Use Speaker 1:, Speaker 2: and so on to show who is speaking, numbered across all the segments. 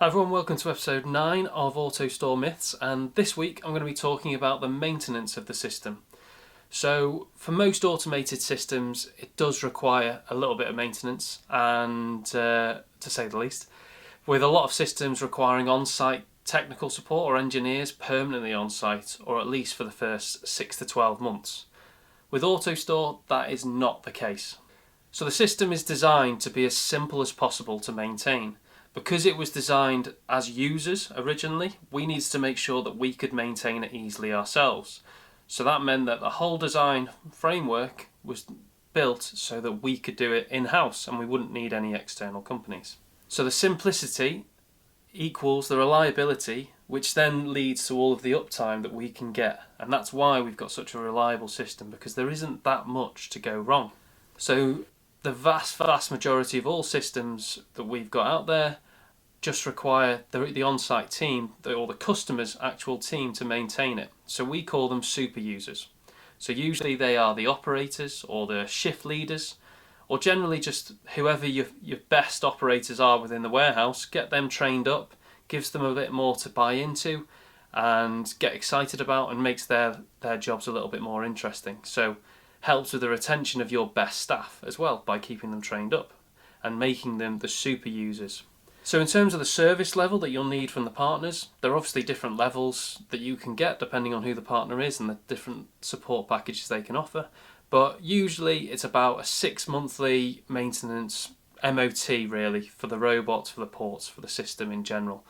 Speaker 1: Hi everyone, welcome to episode 9 of AutoStore Myths, and this week I'm going to be talking about the maintenance of the system. So for most automated systems it does require a little bit of maintenance, and to say the least, with a lot of systems requiring on-site technical support or engineers permanently on-site, or at least for the first 6 to 12 months. With AutoStore that is not the case. So the system is designed to be as simple as possible to maintain. Because it was designed as users originally, we needed to make sure that we could maintain it easily ourselves. So that meant that the whole design framework was built so that we could do it in-house and we wouldn't need any external companies. So the simplicity equals the reliability, which then leads to all of the uptime that we can get. And that's why we've got such a reliable system, because there isn't that much to go wrong. So the vast majority of all systems that we've got out there just require the on-site team, or the customer's actual team, to maintain it. So we call them super users. So usually they are the operators or the shift leaders, or generally just whoever your best operators are within the warehouse. Get them trained up, gives them a bit more to buy into and get excited about, and makes their jobs a little bit more interesting. So helps with the retention of your best staff as well by keeping them trained up and making them the super users. So in terms of the service level that you'll need from the partners, there are obviously different levels that you can get depending on who the partner is and the different support packages they can offer. But usually it's about a 6-monthly maintenance MOT really for the robots, for the ports, for the system in general.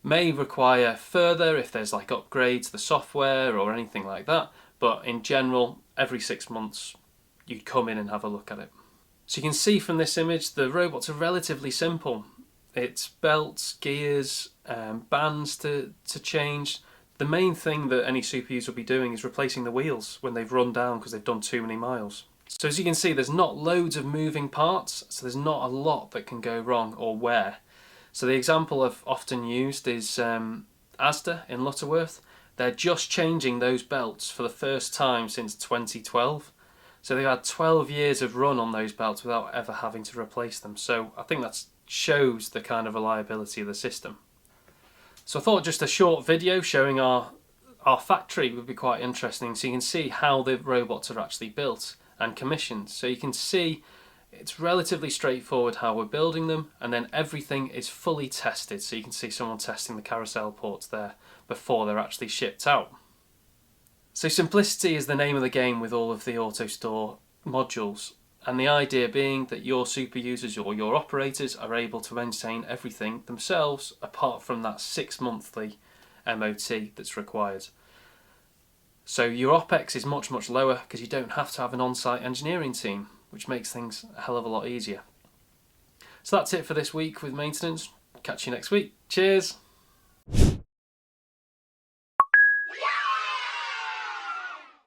Speaker 1: May require further if there's like upgrades to the software or anything like that, but in general every 6 months you'd come in and have a look at it. So you can see from this image the robots are relatively simple. It's belts, gears, bands to change. The main thing that any super user will be doing is replacing the wheels when they've run down because they've done too many miles. So as you can see, there's not loads of moving parts, so there's not a lot that can go wrong or wear. So the example I've often used is Asda in Lutterworth. They're just changing those belts for the first time since 2012. So they've had 12 years of run on those belts without ever having to replace them. So I think that shows the kind of reliability of the system. So I thought just a short video showing our factory would be quite interesting, so you can see how the robots are actually built and commissioned. So you can see it's relatively straightforward how we're building them, and then everything is fully tested. So you can see someone testing the carousel ports there before they're actually shipped out. So simplicity is the name of the game with all of the AutoStore modules, and the idea being that your super users or your operators are able to maintain everything themselves apart from that 6-monthly MOT that's required. So your OPEX is much lower because you don't have to have an on-site engineering team, which makes things a hell of a lot easier. So that's it for this week with maintenance. Catch you next week. Cheers!